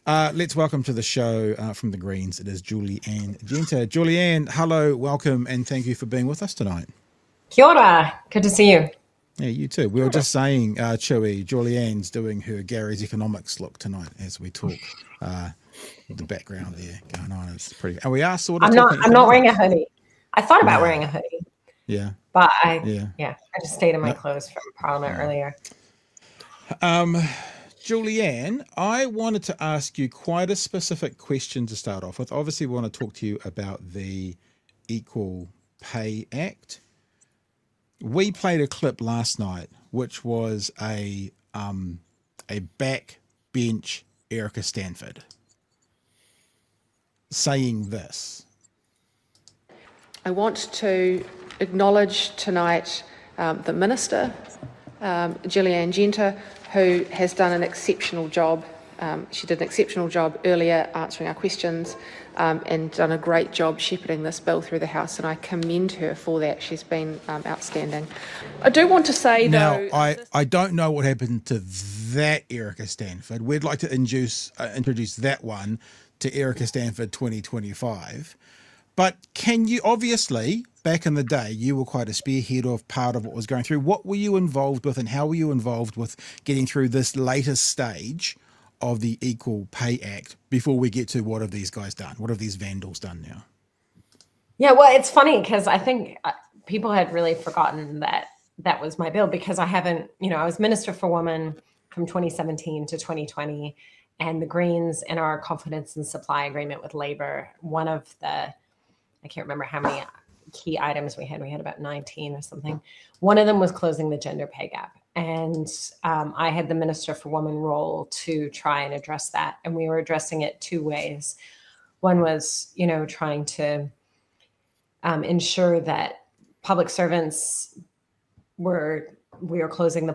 Let's welcome to the show from the Greens. It is Ann Genter. Ann, hello, welcome, and thank you for being with us tonight. Kia ora. Good to see you. Yeah, you too. We were just saying, Chewie, Ann's doing her Gary's economics look tonight as we talk. The background there going on is pretty. And we are sort of. I'm not wearing a hoodie. I thought about wearing a hoodie. Yeah. But I just stayed in my clothes from Parliament earlier. Julianne, I wanted to ask you quite a specific question to start off with. Obviously, we want to talk to you about the Equal Pay Act. We played a clip last night, which was a backbench Erica Stanford saying this. I want to acknowledge tonight the Minister, Anne Genter, who has done an exceptional job. She did an exceptional job earlier answering our questions and done a great job shepherding this bill through the House, and I commend her for that. She's been outstanding. I do want to say, though... Now, I don't know what happened to that Erica Stanford. We'd like to introduce that one to Erica Stanford 2025. But can you, obviously, back in the day, you were quite a spearhead of part of what was going through. What were you involved with and how were you involved with getting through this latest stage of the Equal Pay Act before we get to what have these guys done? What have these vandals done now? Yeah, well, it's funny because I think people had really forgotten that was my bill because I haven't, I was Minister for Women from 2017 to 2020, and the Greens in our confidence and supply agreement with Labour, one of the, I can't remember how many key items we had about 19 or something. One of them was closing the gender pay gap. And I had the Minister for Women role to try and address that. And we were addressing it two ways. One was, trying to ensure that public servants we were closing the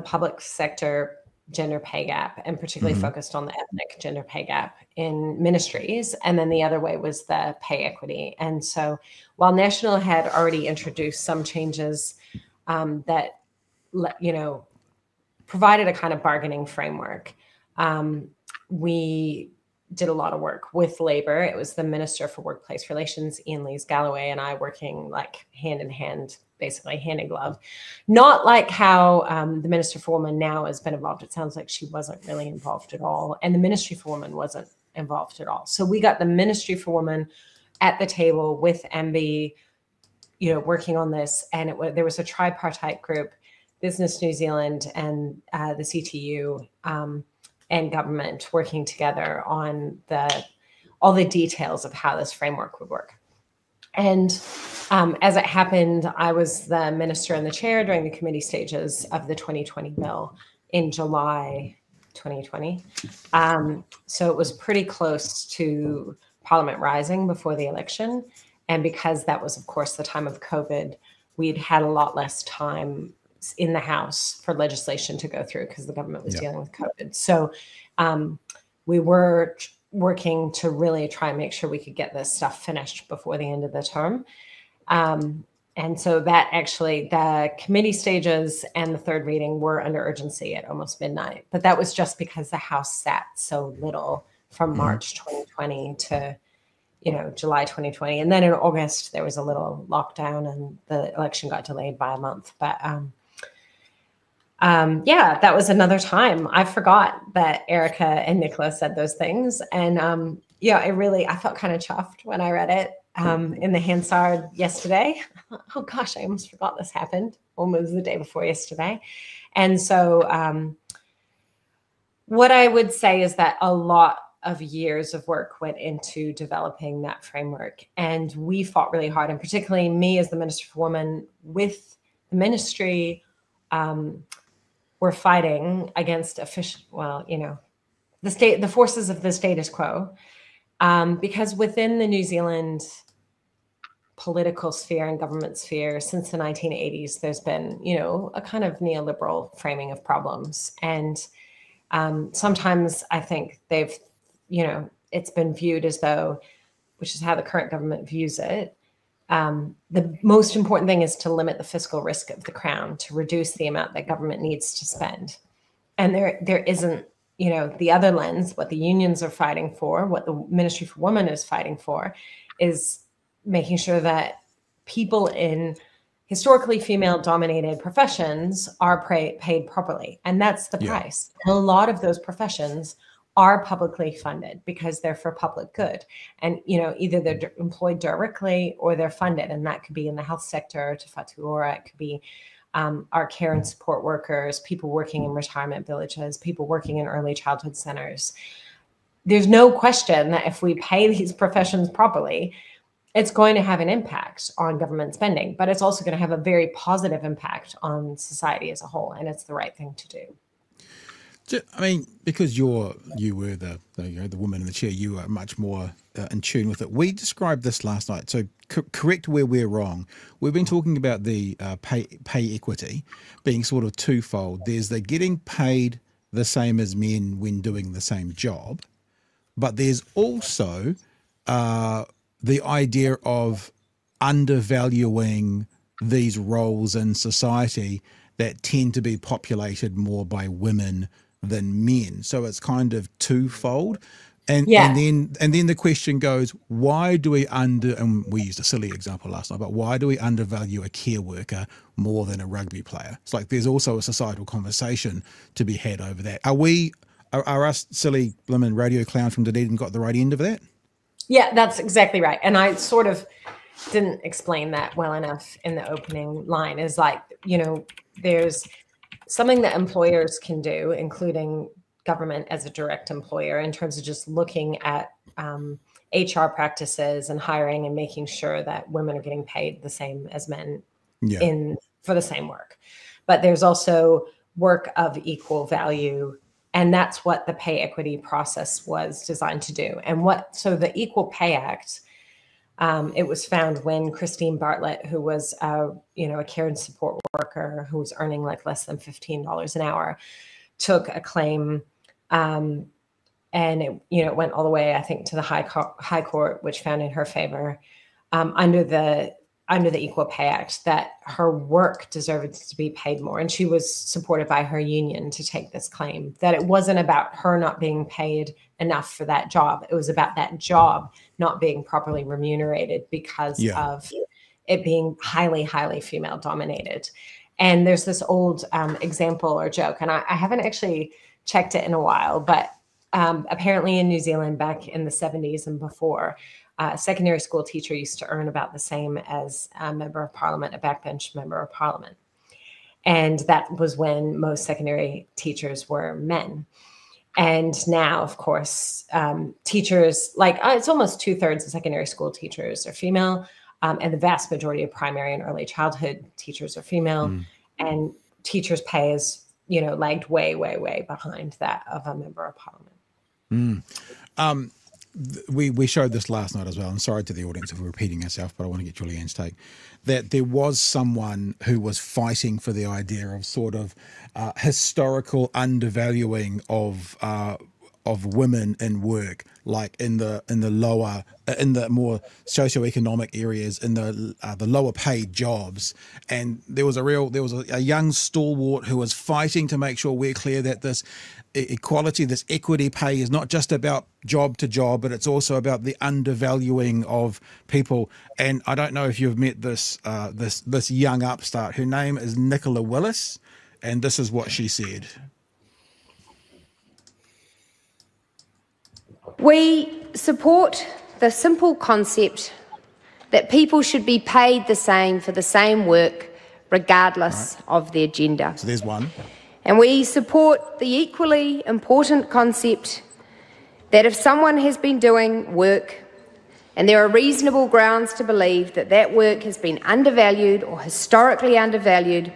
public sector gender pay gap, and particularly focused on the ethnic gender pay gap in ministries. And then the other way was the pay equity. And so while National had already introduced some changes that, provided a kind of bargaining framework, we did a lot of work with Labour. It was the Minister for Workplace Relations, Ian Lees-Galloway, and I working like hand in hand, basically hand in glove. Not like how the Minister for Women now has been involved. It sounds like she wasn't really involved at all. And the Ministry for Women wasn't involved at all. So we got the Ministry for Women at the table with MB, working on this. And there was a tripartite group, Business New Zealand and the CTU and government working together on all the details of how this framework would work. And as it happened, I was the minister and the chair during the committee stages of the 2020 bill in July 2020. So it was pretty close to Parliament rising before the election. And because that was, of course, the time of COVID, we'd had a lot less time in the House for legislation to go through because the government was dealing with COVID. So we were working to really try and make sure we could get this stuff finished before the end of the term. And so that actually, the committee stages and the third reading were under urgency at almost midnight. But that was just because the House sat so little from March 2020 to July 2020. And then in August, there was a little lockdown and the election got delayed by a month. But that was another time. I forgot that Erica and Nicola said those things. And I felt kind of chuffed when I read it in the Hansard yesterday. Oh gosh, I almost forgot this happened. Almost the day before yesterday. And so what I would say is that a lot of years of work went into developing that framework. And we fought really hard, and particularly me as the Minister for Women with the ministry, we're fighting against the forces of the status quo, because within the New Zealand political sphere and government sphere since the 1980s, there's been, a kind of neoliberal framing of problems. And sometimes I think they've, it's been viewed as though, which is how the current government views it, the most important thing is to limit the fiscal risk of the Crown, to reduce the amount that government needs to spend. And there isn't, the other lens, what the unions are fighting for, what the Ministry for Women is fighting for, is making sure that people in historically female-dominated professions are paid properly. And that's the price. And a lot of those professions are publicly funded because they're for public good. And, either they're employed directly or they're funded. And that could be in the health sector, Te Whatu Ora, it could be our care and support workers, people working in retirement villages, people working in early childhood centers. There's no question that if we pay these professions properly, it's going to have an impact on government spending, but it's also going to have a very positive impact on society as a whole, and it's the right thing to do. I mean, because you were the woman in the chair, you are much more in tune with it. We described this last night, so correct where we're wrong. We've been talking about the pay equity being sort of twofold. There's the getting paid the same as men when doing the same job, but there's also the idea of undervaluing these roles in society that tend to be populated more by women than men. So it's kind of twofold. And then the question goes, why do we and we used a silly example last night, but why do we undervalue a care worker more than a rugby player? It's like there's also a societal conversation to be had over that. Are us silly blimmin' radio clowns from Dunedin got the right end of that? Yeah, that's exactly right. And I sort of didn't explain that well enough in the opening line, is like, there's something that employers can do, including government as a direct employer, in terms of just looking at HR practices and hiring and making sure that women are getting paid the same as men for the same work. But there's also work of equal value. And that's what the pay equity process was designed to do. And so the Equal Pay Act, it was found when Christine Bartlett, who was a care and support worker who was earning like less than $15 an hour, took a claim, and it went all the way, I think, to the High Court, which found in her favor, under the Equal Pay Act, that her work deserved to be paid more. And she was supported by her union to take this claim, that it wasn't about her not being paid enough for that job. It was about that job not being properly remunerated because of it being highly, highly female dominated. And there's this old example or joke, and I haven't actually checked it in a while, but apparently in New Zealand back in the 70s and before, a secondary school teacher used to earn about the same as a member of parliament, a backbench member of parliament. And that was when most secondary teachers were men. And now, of course, teachers, it's almost 2/3 of secondary school teachers are female, and the vast majority of primary and early childhood teachers are female. And teachers' pay is, lagged way, way, way behind that of a member of parliament. We showed this last night as well. I'm sorry to the audience if we're repeating ourselves, but I want to get Julianne's take. That there was someone who was fighting for the idea of sort of historical undervaluing of women in work, like in the more socioeconomic areas, in the lower paid jobs. And there was a young stalwart who was fighting to make sure we're clear that this equality, this equity pay is not just about job to job, but it's also about the undervaluing of people. And I don't know if you've met this young upstart. Her name is Nicola Willis, and this is what she said. We support the simple concept that people should be paid the same for the same work, regardless of their gender. So there's one. And we support the equally important concept that if someone has been doing work and there are reasonable grounds to believe that that work has been undervalued or historically undervalued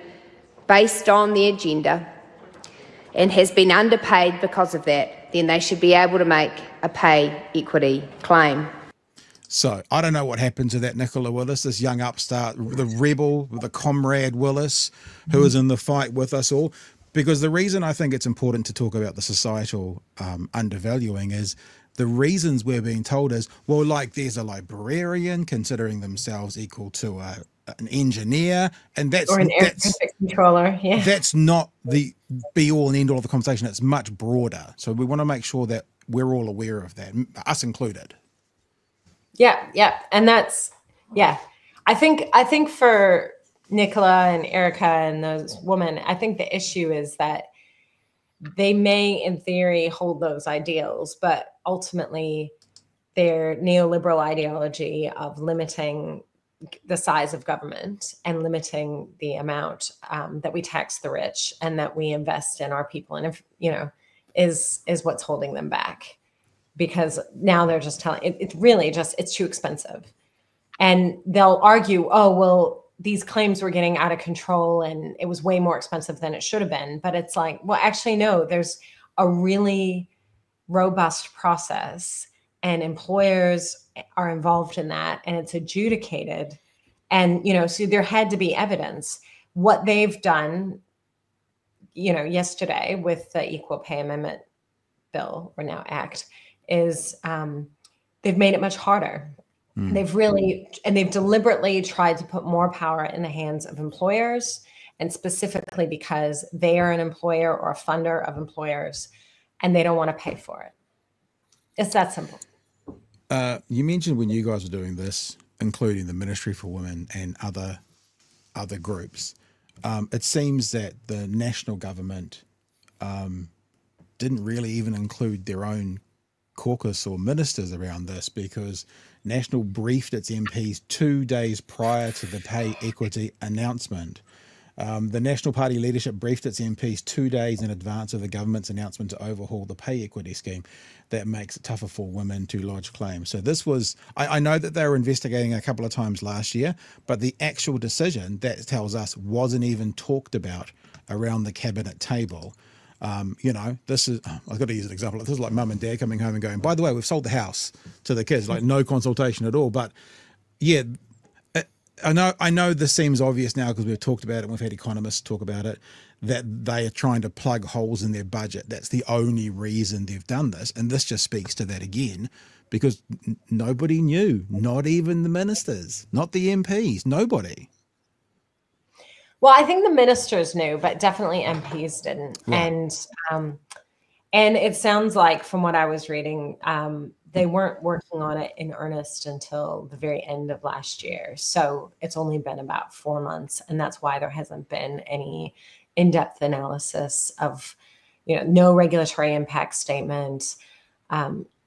based on their gender and has been underpaid because of that, then they should be able to make a pay equity claim. So I don't know what happened to that Nicola Willis, this young upstart, the rebel, the comrade Willis, who was in the fight with us all. Because the reason I think it's important to talk about the societal undervaluing is the reasons we're being told is, well, like there's a librarian considering themselves equal to an engineer, and or an air traffic controller. Yeah, that's not the be all and end all of the conversation. It's much broader. So we want to make sure that we're all aware of that, us included. Yeah, and that's I think for Nicola and Erica and those women, I think the issue is that they may, in theory, hold those ideals, but ultimately their neoliberal ideology of limiting the size of government and limiting the amount that we tax the rich and that we invest in our people, and is what's holding them back. Because now they're just telling it's really just it's too expensive, and they'll argue, oh well, these claims were getting out of control and it was way more expensive than it should have been. But it's like, well, actually, no, there's a really robust process and employers are involved in that and it's adjudicated. And, so there had to be evidence. What they've done, yesterday with the Equal Pay Amendment Bill, or now Act, is they've made it much harder. They've deliberately tried to put more power in the hands of employers, and specifically because they are an employer or a funder of employers and they don't want to pay for it. It's that simple. You mentioned when you guys were doing this, including the Ministry for Women and other groups, it seems that the national government didn't really even include their own caucus or ministers around this, because National briefed its MPs 2 days prior to the pay equity announcement. The National Party leadership briefed its MPs 2 days in advance of the government's announcement to overhaul the pay equity scheme that makes it tougher for women to lodge claims. So this was, I know that they were investigating a couple of times last year, but the actual decision, that tells us, wasn't even talked about around the cabinet table. This is, I've got to use an example. This is like mum and dad coming home and going, by the way, we've sold the house to the kids, like no consultation at all. But yeah, I know this seems obvious now because we've talked about it and we've had economists talk about it, that they are trying to plug holes in their budget. That's the only reason they've done this. And this just speaks to that again, because nobody knew, not even the ministers, not the MPs, nobody. Well, I think the ministers knew, but definitely MPs didn't. Right. And it sounds like, from what I was reading, they weren't working on it in earnest until the very end of last year. So it's only been about 4 months, and that's why there hasn't been any in-depth analysis of, no regulatory impact statement,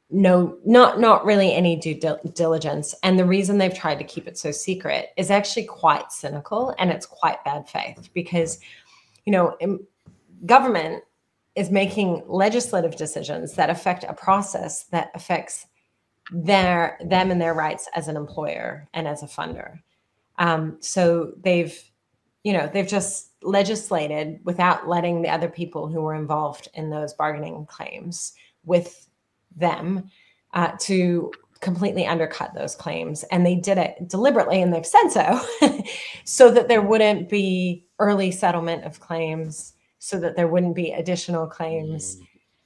no, not really any due diligence. And the reason they've tried to keep it so secret is actually quite cynical, and it's quite bad faith, because, government is making legislative decisions that affect a process that affects them and their rights as an employer and as a funder. So they've just legislated without letting the other people who were involved in those bargaining claims with them to completely undercut those claims. And they did it deliberately, and they've said so, so that there wouldn't be early settlement of claims, so that there wouldn't be additional claims.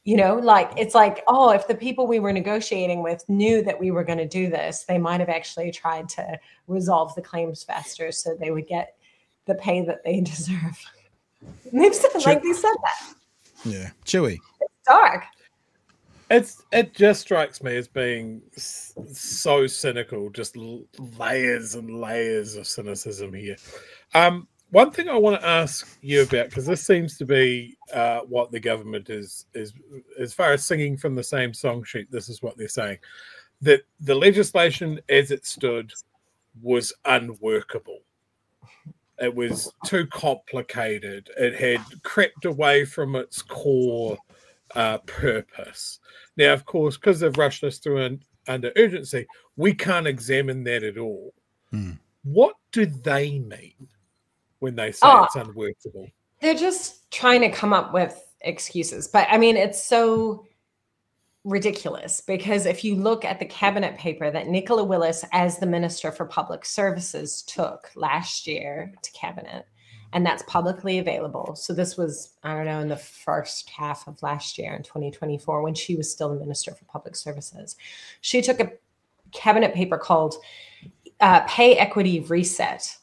It's like, oh, if the people we were negotiating with knew that we were going to do this, they might have actually tried to resolve the claims faster so they would get the pay that they deserve. And they've said, they said that. Yeah. Chewie. It's dark. It just strikes me as being so cynical, just layers and layers of cynicism here. One thing I want to ask you about, because this seems to be what the government is, as far as singing from the same song sheet, this is what they're saying, that the legislation as it stood was unworkable. It was too complicated. It had crept away from its core purpose. Now, of course, because they've rushed us through under urgency, we can't examine that at all. What do they mean when they say it's unworkable? They're just trying to come up with excuses. But I mean, it's so ridiculous, because if you look at the cabinet paper that Nicola Willis, as the Minister for Public Services, took last year to cabinet, and that's publicly available. So this was, I don't know, in the first half of last year, in 2024, when she was still the Minister for Public Services. She took a cabinet paper called Pay Equity Reset.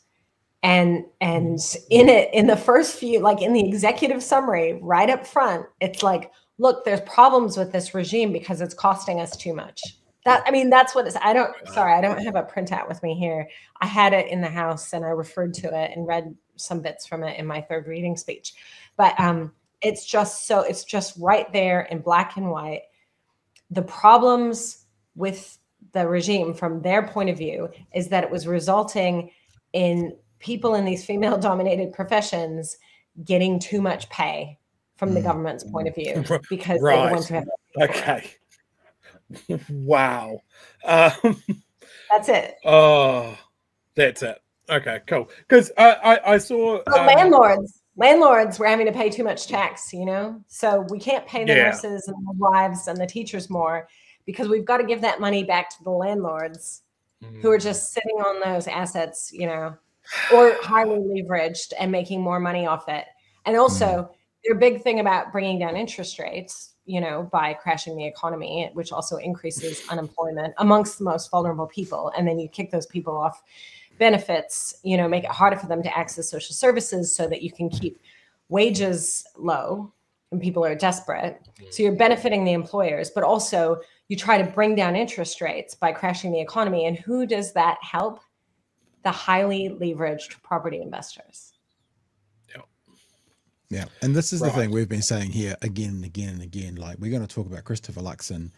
And in the first few, like in the executive summary, right up front, it's like, look, there's problems with this regime because it's costing us too much. That's what it's, I don't have a printout with me here. I had it in the house and I referred to it and read some bits from it in my third reading speech. But it's just right there in black and white. The problems with the regime from their point of view is that it was resulting in people in these female-dominated professions getting too much pay from the government's point of view because they're the ones who have. Okay. Wow. That's it. Oh, that's it. Okay, cool. Because I saw landlords were having to pay too much tax, so we can't pay the nurses and the wives and the teachers more because we've got to give that money back to the landlords who are just sitting on those assets, or highly leveraged and making more money off it. And also their big thing about bringing down interest rates, by crashing the economy, which also increases unemployment amongst the most vulnerable people. And then you kick those people off benefits, make it harder for them to access social services so that you can keep wages low and people are desperate. So you're benefiting the employers, but also you try to bring down interest rates by crashing the economy. And who does that help? The highly leveraged property investors. Yeah. And this is the thing we've been saying here again and again and again. Like, we're going to talk about Christopher Luxon,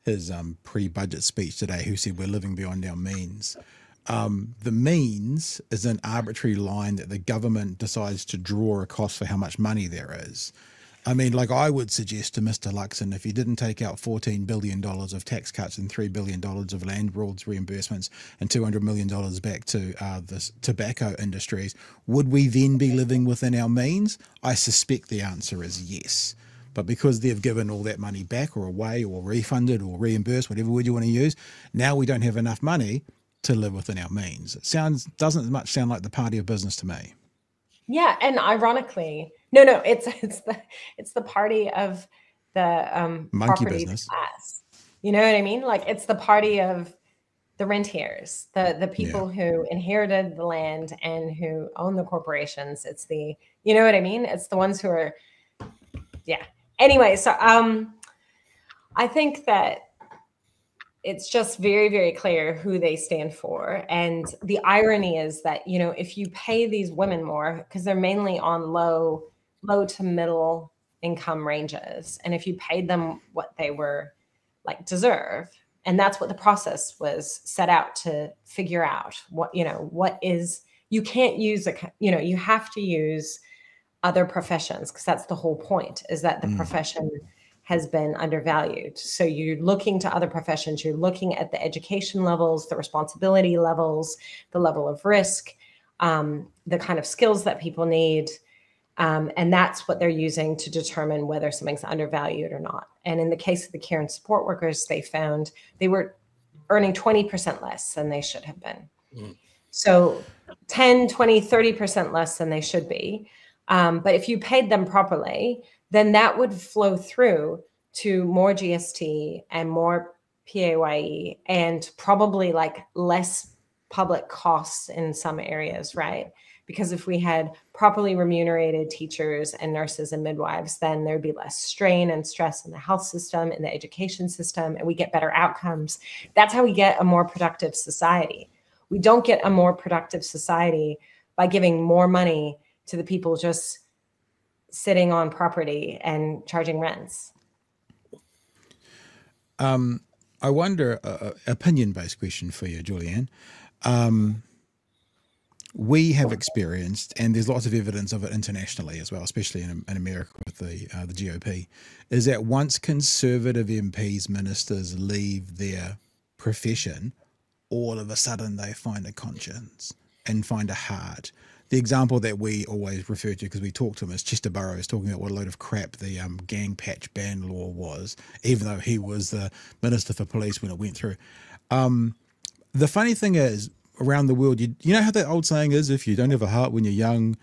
his pre-budget speech today, who said we're living beyond our means. The means is an arbitrary line that the government decides to draw across for how much money there is. I mean, like, I would suggest to Mr. Luxon, if he didn't take out $14 billion of tax cuts and $3 billion of land rules reimbursements and $200 million back to the tobacco industries, would we then be living within our means? I suspect the answer is yes. But because they've given all that money back or away or refunded or reimbursed, whatever word you want to use, now we don't have enough money to live within our means. It doesn't much sound like the party of business to me. Yeah, and ironically, no, it's the party of the monkey property business class. You know what I mean? Like, it's the party of the rentiers, the people who inherited the land and who own the corporations. It's the, you know what I mean? It's the ones who are, Anyway, so I think that it's just very, very clear who they stand for. And the irony is that, if you pay these women more, because they're mainly on low to middle income ranges, and if you paid them what they were deserve, and that's what the process was set out to figure out, what is, you can't use you have to use other professions, because that's the whole point, is that the profession has been undervalued. So you're looking to other professions, you're looking at the education levels, the responsibility levels, the level of risk, the kind of skills that people need. And that's what they're using to determine whether something's undervalued or not. And in the case of the care and support workers, they found they were earning 20% less than they should have been. So 10, 20, 30% less than they should be. But if you paid them properly, then that would flow through to more GST and more PAYE and probably less public costs in some areas, right? Because if we had properly remunerated teachers and nurses and midwives, then there'd be less strain and stress in the health system, in the education system, and we get better outcomes. That's how we get a more productive society. We don't get a more productive society by giving more money to the people just sitting on property and charging rents. I wonder, opinion-based question for you, Julianne. We have experienced, and there's lots of evidence of it internationally as well, especially in America with the GOP, is that once conservative MPs, ministers leave their profession, all of a sudden they find a conscience and find a heart. The example that we always refer to, because we talked to him, is Chester Burrows talking about what a load of crap the gang patch ban law was, even though he was the Minister for Police when it went through. The funny thing is, around the world, you know how that old saying is, if you don't have a heart when you're young,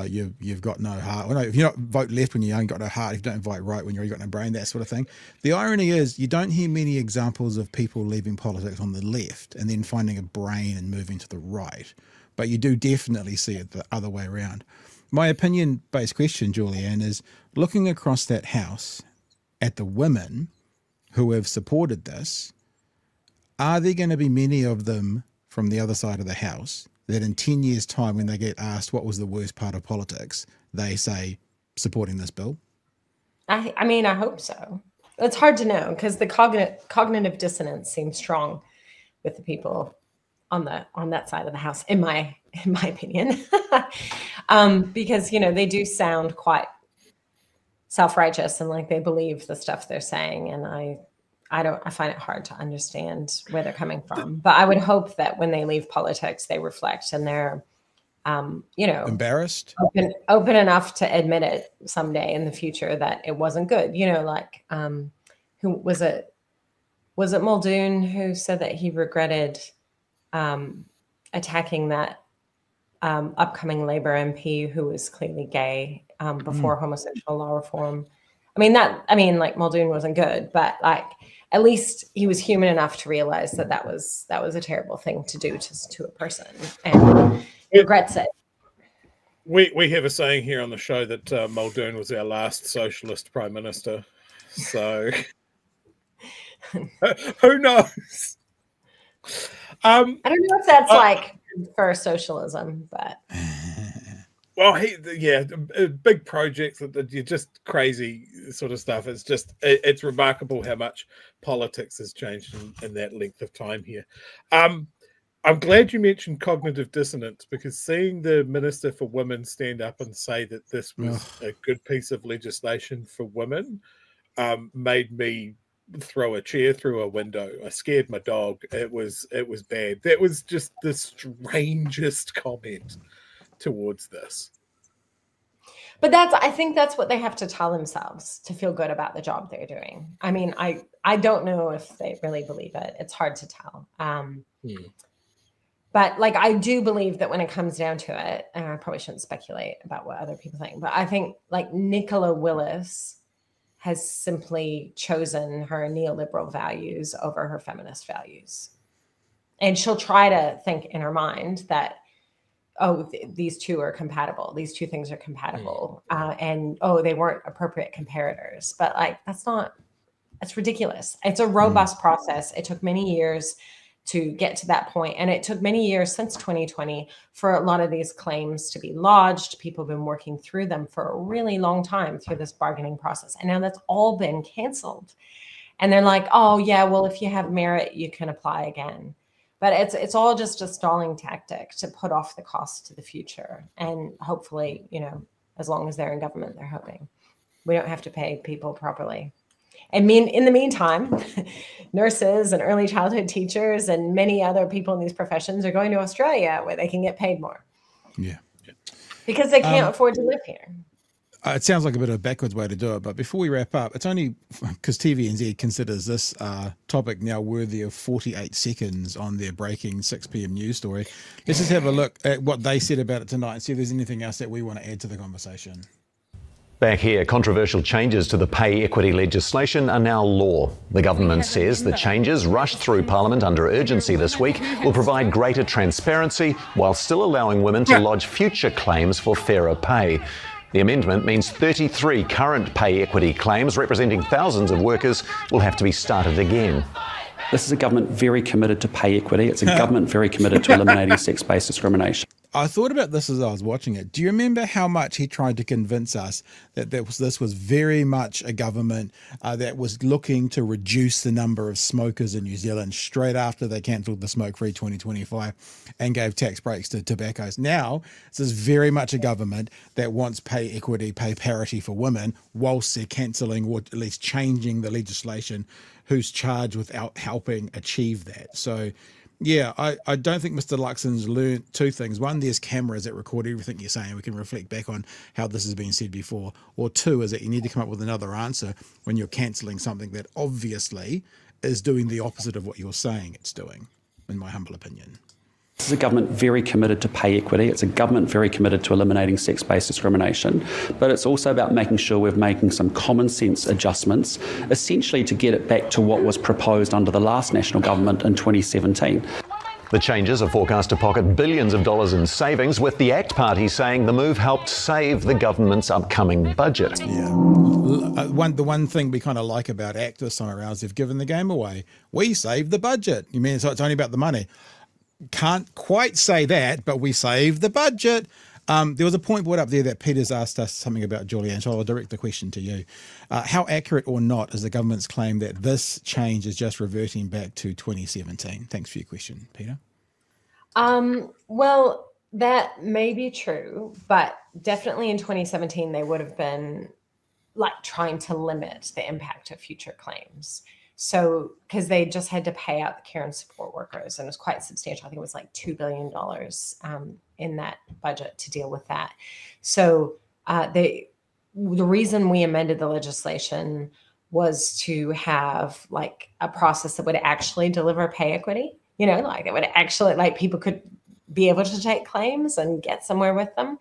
you've got no heart. Well, no, if you don't vote left when you're young, you've got no heart. If you don't vote right when you've got no brain, that sort of thing. The irony is you don't hear many examples of people leaving politics on the left and then finding a brain and moving to the right. but you do definitely see it the other way around. My opinion-based question, Julianne, is looking across that house at the women who have supported this, are there going to be many of them from the other side of the house that in 10 years' time, when they get asked what was the worst part of politics, they say supporting this bill? I mean, I hope so. It's hard to know because the cognitive dissonance seems strong with the people on that side of the house, in my opinion, because they do sound quite self-righteous and like they believe the stuff they're saying, and I find it hard to understand where they're coming from. But I would hope that when they leave politics, they reflect and they're embarrassed, open enough to admit it someday in the future that it wasn't good. Who was it? Was it Muldoon who said that he regretted attacking that upcoming Labour MP who was clearly gay before homosexual law reform? Muldoon wasn't good, but at least he was human enough to realize that was a terrible thing to do to a person, and regrets it. We have a saying here on the show that Muldoon was our last socialist prime minister. So who knows? I don't know what that's like for socialism, but well, big projects that you're just crazy sort of stuff. It's remarkable how much politics has changed in that length of time here. I'm glad you mentioned cognitive dissonance, because seeing the Minister for Women stand up and say that this was a good piece of legislation for women made me throw a chair through a window. I scared my dog. It was bad. That was just the strangest comment towards this. But I think that's what they have to tell themselves to feel good about the job they're doing. I mean, I don't know if they really believe it. It's hard to tell. But I do believe that when it comes down to it, and I probably shouldn't speculate about what other people think, but I think Nicola Willis has simply chosen her neoliberal values over her feminist values. And she'll try to think in her mind that, these two are compatible. These two things are compatible. And they weren't appropriate comparators. But that's ridiculous. It's a robust process. It took many years to get to that point. And it took many years since 2020 for a lot of these claims to be lodged. People have been working through them for a really long time through this bargaining process. And now that's all been canceled. And they're like, oh yeah, well, if you have merit, you can apply again. But it's all just a stalling tactic to put off the cost to the future. And hopefully, as long as they're in government, they're hoping we don't have to pay people properly. And in the meantime, nurses and early childhood teachers and many other people in these professions are going to Australia where they can get paid more. Yeah. Because they can't afford to live here. It sounds like a bit of a backwards way to do it, but before we wrap up, it's only because TVNZ considers this topic now worthy of 48 seconds on their breaking 6 p.m. news story. Let's just have a look at what they said about it tonight and see if there's anything else that we want to add to the conversation. Back here, controversial changes to the pay equity legislation are now law. The government says the changes rushed through Parliament under urgency this week will provide greater transparency while still allowing women to lodge future claims for fairer pay. The amendment means 33 current pay equity claims representing thousands of workers will have to be started again. This is a government very committed to pay equity. It's a government very committed to eliminating sex-based discrimination. I thought about this as I was watching it. Do you remember how much he tried to convince us that this was very much a government that was looking to reduce the number of smokers in New Zealand straight after they cancelled the smoke-free 2025 and gave tax breaks to tobaccos? Now, this is very much a government that wants pay equity, pay parity for women, whilst they're cancelling or at least changing the legislation who's charged with helping achieve that. So, yeah, I don't think Mr. Luxon's learned two things. One, there's cameras that record everything you're saying. We can reflect back on how this has been said before. Or two, is that you need to come up with another answer when you're cancelling something that obviously is doing the opposite of what you're saying it's doing, in my humble opinion. This is a government very committed to pay equity. It's a government very committed to eliminating sex-based discrimination. But it's also about making sure we're making some common sense adjustments, essentially to get it back to what was proposed under the last national government in 2017. The changes are forecast to pocket billions of dollars in savings, with the ACT Party saying the move helped save the government's upcoming budget. Yeah. The one thing we kind of like about ACT this time around is they've given the game away. We saved the budget. You mean so it's only about the money? Can't quite say that, but we saved the budget. There was a point brought up there that Peter's asked us something about, Julianne, so I'll direct the question to you. How accurate or not is the government's claim that this change is just reverting back to 2017? Thanks for your question, Peter. Well, that may be true, but definitely in 2017, they would have been like trying to limit the impact of future claims. So, because they just had to pay out the care and support workers, and it was quite substantial. I think it was like $2 billion in that budget to deal with that. So the reason we amended the legislation was to have like a process that would actually deliver pay equity, you know, like it would actually, like people could be able to take claims and get somewhere with them.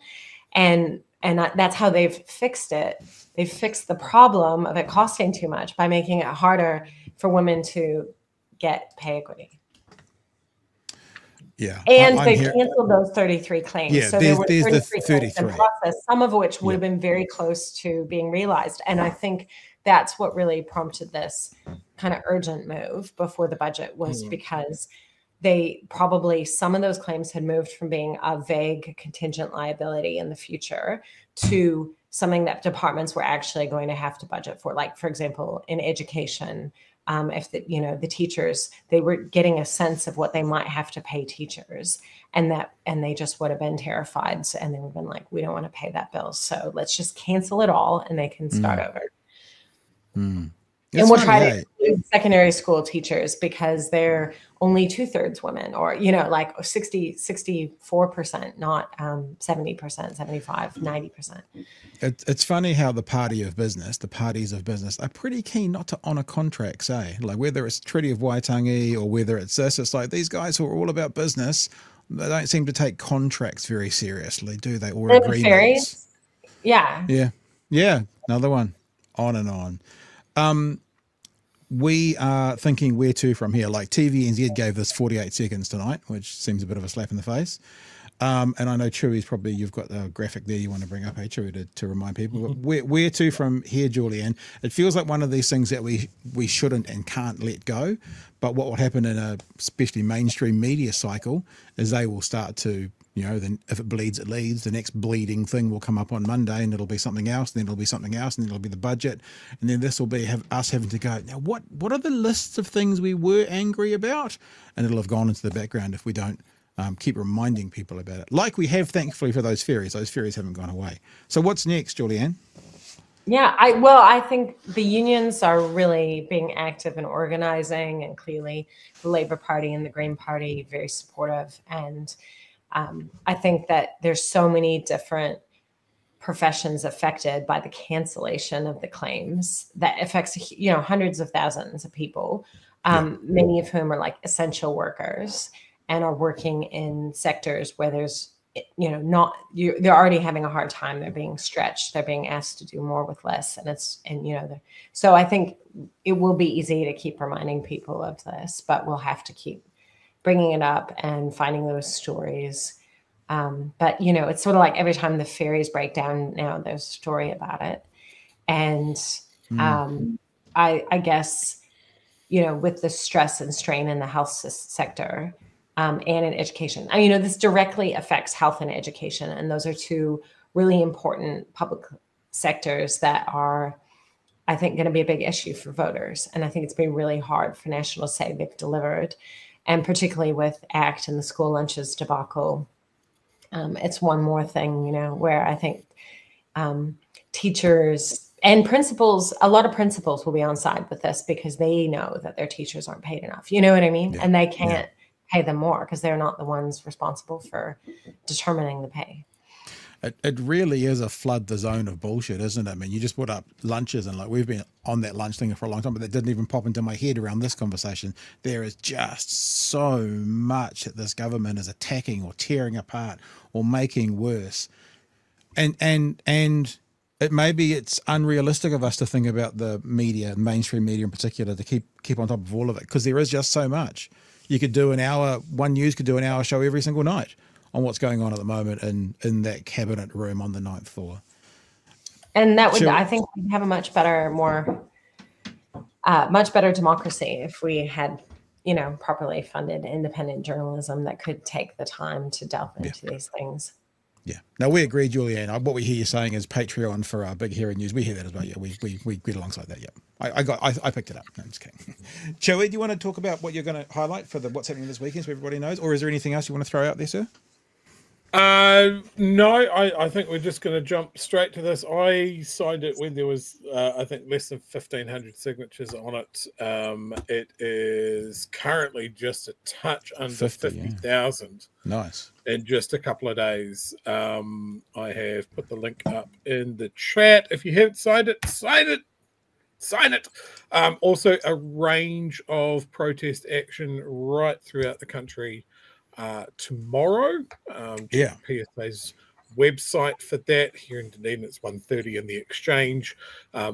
And that's how they've fixed it. They've fixed the problem of it costing too much by making it harder for women to get pay equity. Yeah. And they canceled those 33 claims. Yeah, so there were 33 the 33 claims in process, some of which would have been very close to being realized. And I think that's what really prompted this kind of urgent move before the budget was because they probably, some of those claims had moved from being a vague contingent liability in the future to something that departments were actually going to have to budget for. Like, for example, in education, if the teachers, they were getting a sense of what they might have to pay teachers, and they just would have been terrified, and they would have been like, we don't want to pay that bill, so let's just cancel it all and they can start over. And we'll try to include secondary school teachers because they're only 2/3 women, or, like 64%, not 70%, 75, 90%. It's funny how the parties of business are pretty keen not to honour contracts, eh? Like whether it's Treaty of Waitangi or whether it's this, it's like these guys who are all about business, they don't seem to take contracts very seriously, do they? Or agreements. Yeah. Yeah. Another one. On and on. We are thinking where to from here. Like TVNZ gave this 48 seconds tonight, which seems a bit of a slap in the face. And I know Chewie's probably, you've got the graphic there you want to bring up, hey Chewie, to remind people. But where to from here, Julianne? It feels like one of these things that we shouldn't and can't let go. But what will happen in a especially mainstream media cycle is they will start to, then if it bleeds, it leads. The next bleeding thing will come up on Monday and it'll be something else, and then it'll be something else, and then it'll be the budget. And then this will be us having to go, now what are the lists of things we were angry about? And it'll have gone into the background if we don't keep reminding people about it. Like we have, thankfully, for those ferries. Those ferries haven't gone away. So what's next, Julianne? Yeah, I think the unions are really being active and organizing, and clearly the Labour Party and the Green Party very supportive. And I think that there's so many different professions affected by the cancellation of the claims that affects, hundreds of thousands of people, many of whom are like essential workers and are working in sectors where there's, they're already having a hard time. They're being stretched. They're being asked to do more with less. So I think it will be easy to keep reminding people of this, but we'll have to keep bringing it up and finding those stories. But, it's sort of like every time the ferries break down now, there's a story about it. And I guess, with the stress and strain in the health sector and in education, this directly affects health and education. And those are two really important public sectors that are, I think, going to be a big issue for voters. And I think it's been really hard for National to say they've delivered. And particularly with ACT and the school lunches debacle, it's one more thing, where I think teachers and principals, a lot of principals will be on side with this because they know that their teachers aren't paid enough. You know what I mean? Yeah. And they can't pay them more because they're not the ones responsible for determining the pay. It really is a flood the zone of bullshit, isn't it? I mean, you just put up lunches, and like we've been on that lunch thing for a long time, but that didn't even pop into my head around this conversation. There is just so much that this government is attacking or tearing apart or making worse. And it maybe it's unrealistic of us to think about the media, mainstream media in particular, to keep on top of all of it, because there is just so much. you could do an hour. One News could do an hour show every single night on what's going on at the moment in that cabinet room on the 9th floor. And that would, I think, we'd have a much better democracy if we had, properly funded independent journalism that could take the time to delve into these things. Yeah. No, we agree, Julianne. What we hear you saying is Patreon for our Big Hero News. We hear that as well. Yeah, we get alongside that. Yeah. I picked it up. No, I'm just kidding. Chewie, do you want to talk about what you're going to highlight for what's happening this weekend so everybody knows? Or is there anything else you want to throw out there, sir? No, I think we're just going to jump straight to this. I signed it when there was, I think, less than 1,500 signatures on it. It is currently just a touch under 50,000. Nice. In just a couple of days. I have put the link up in the chat. If you haven't signed it, sign it. Sign it. Also, a range of protest action right throughout the country. Tomorrow, PSA's website for that. Here in Dunedin, it's 1:30 in the Exchange.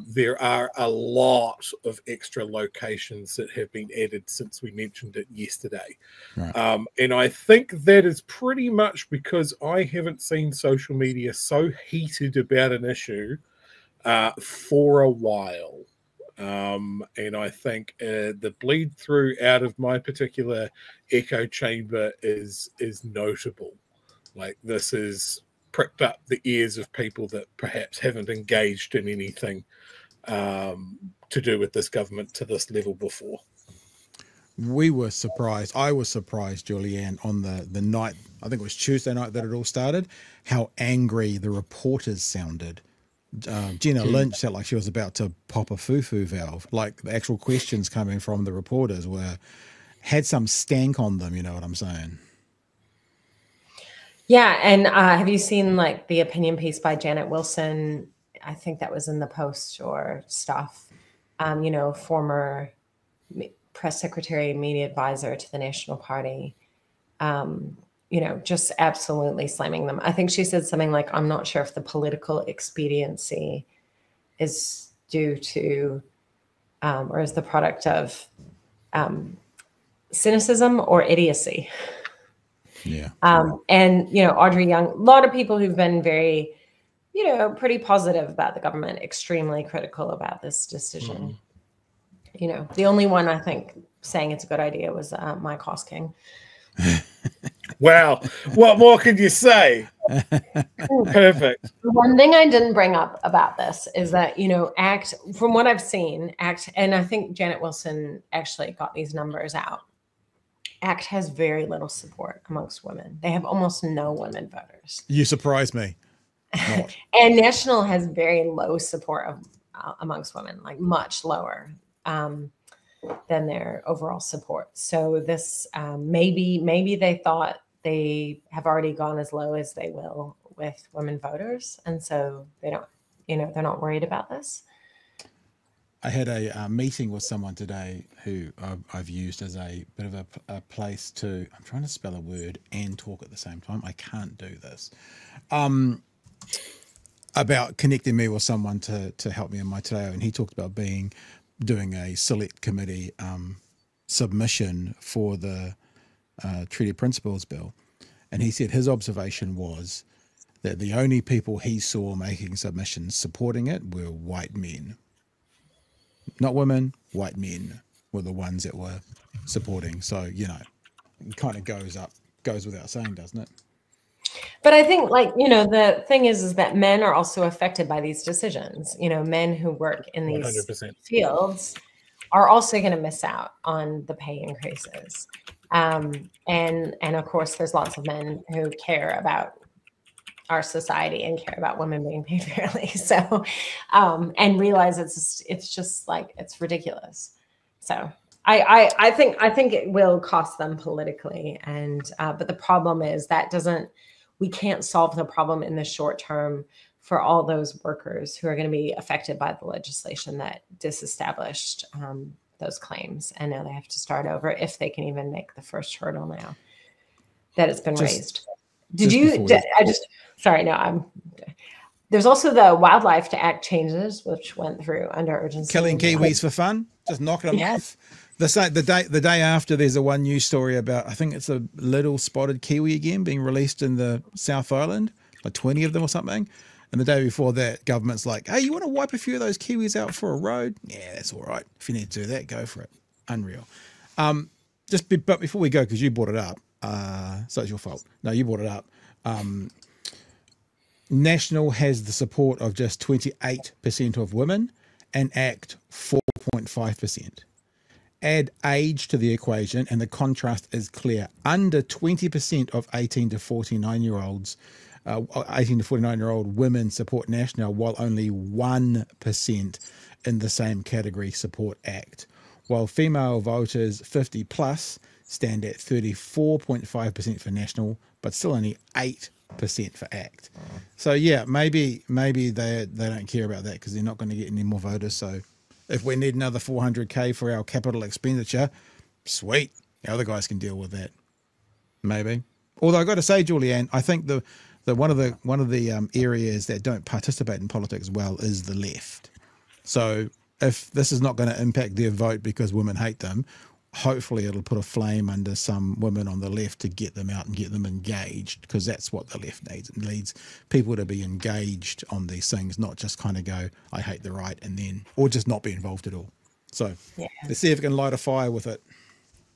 There are a lot of extra locations that have been added since we mentioned it yesterday. Right. And I think that is pretty much because I haven't seen social media so heated about an issue for a while. And I think the bleed through out of my particular echo chamber is notable. Like, this is pricked up the ears of people that perhaps haven't engaged in anything to do with this government to this level before. We were surprised. I was surprised, Julianne, on the night, I think it was Tuesday night that it all started, how angry the reporters sounded. Gina Lynch felt like she was about to pop a foo-foo valve. Like, the actual questions coming from the reporters had some stank on them, you know what I'm saying? Yeah, and have you seen like the opinion piece by Janet Wilson? I think that was in the Post or stuff. Former press secretary, media advisor to the National Party. Just absolutely slamming them. I think she said something like, I'm not sure if the political expediency is due to or is the product of cynicism or idiocy. Yeah. And, Audrey Young, a lot of people who've been very, pretty positive about the government, extremely critical about this decision. The only one I think saying it's a good idea was Mike Hosking. Well, what more could you say? Perfect. One thing I didn't bring up about this is that, ACT, from what I've seen, ACT, and I think Janet Wilson actually got these numbers out, ACT has very little support amongst women. They have almost no women voters. You surprised me. And National has very low support amongst women, like much lower than their overall support. So this maybe they thought they have already gone as low as they will with women voters, and so they don't, they're not worried about this. I had a meeting with someone today who I've used as a bit of a place to, I'm trying to spell a word and talk at the same time. I can't do this. About connecting me with someone to help me in my Te Reo, and he talked about doing a select committee submission for the Treaty Principles Bill. And he said his observation was that the only people he saw making submissions supporting it were white men. Not women, white men were the ones that were supporting. So, it kind of goes without saying, doesn't it? But I think, the thing is that men are also affected by these decisions. Men who work in these 100%. fields are also going to miss out on the pay increases. And of course, there's lots of men who care about our society and care about women being paid fairly. So, and realize it's just like, it's ridiculous. So I think it will cost them politically. But the problem is we can't solve the problem in the short term for all those workers who are going to be affected by the legislation that disestablished those claims. And now they have to start over if they can even make the first hurdle now that it's been raised. There's also the Wildlife Act changes, which went through under urgency. Killing kiwis for fun, just knocking them off. The day after, there's a one news story about, I think it's a little spotted kiwi again being released in the South Island, like 20 of them or something. And the day before that, government's like, hey, you want to wipe a few of those kiwis out for a road? Yeah, that's all right. If you need to do that, go for it. Unreal. But before we go, because you brought it up, so it's your fault. No, you brought it up. National has the support of just 28% of women and ACT 4.5%. Add age to the equation and the contrast is clear. Under 20% of 18 to 49-year-olds, 18 to 49-year-old women support National, while only 1% in the same category support ACT. While female voters 50 plus stand at 34.5% for National, but still only 8% for ACT. So yeah, maybe they don't care about that because they're not going to get any more voters. So if we need another 400k for our capital expenditure, sweet, the other guys can deal with that. Maybe. Although I got to say, Julianne, I think the one of the areas that don't participate in politics well is the left. So if this is not going to impact their vote because women hate them, hopefully it'll put a flame under some women on the left to get them out and get them engaged, because that's what the left needs. It needs people to be engaged on these things, not just kind of go, I hate the right, and then, or just not be involved at all. So let's see if we can light a fire with it.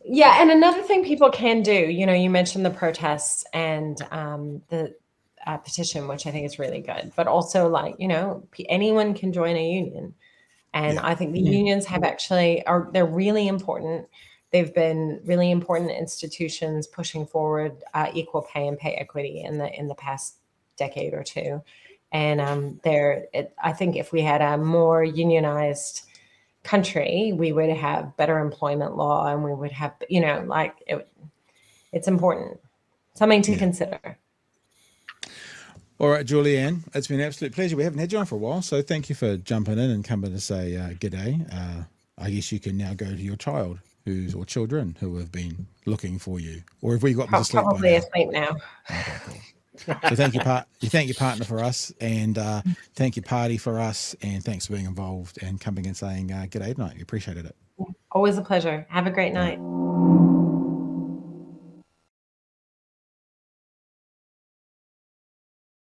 Yeah, and another thing people can do, you know, you mentioned the protests and the petition, which I think is really good, but also, like, you know, anyone can join a union. And I think the unions have they're really important. They've been really important institutions pushing forward equal pay and pay equity in the past decade or two. And I think if we had a more unionized country, we would have better employment law, and we would have, you know, like it's important, something to consider. All right, Julianne, it's been an absolute pleasure. We haven't had you on for a while, so thank you for jumping in and coming to say g'day. I guess you can now go to your child or children who have been looking for you, or have we got them to sleep? Probably asleep now. Okay, cool. So thank your partner for us, and thank your party for us, and thanks for being involved and coming and saying g'day tonight. We appreciated it. Always a pleasure. Have a great night.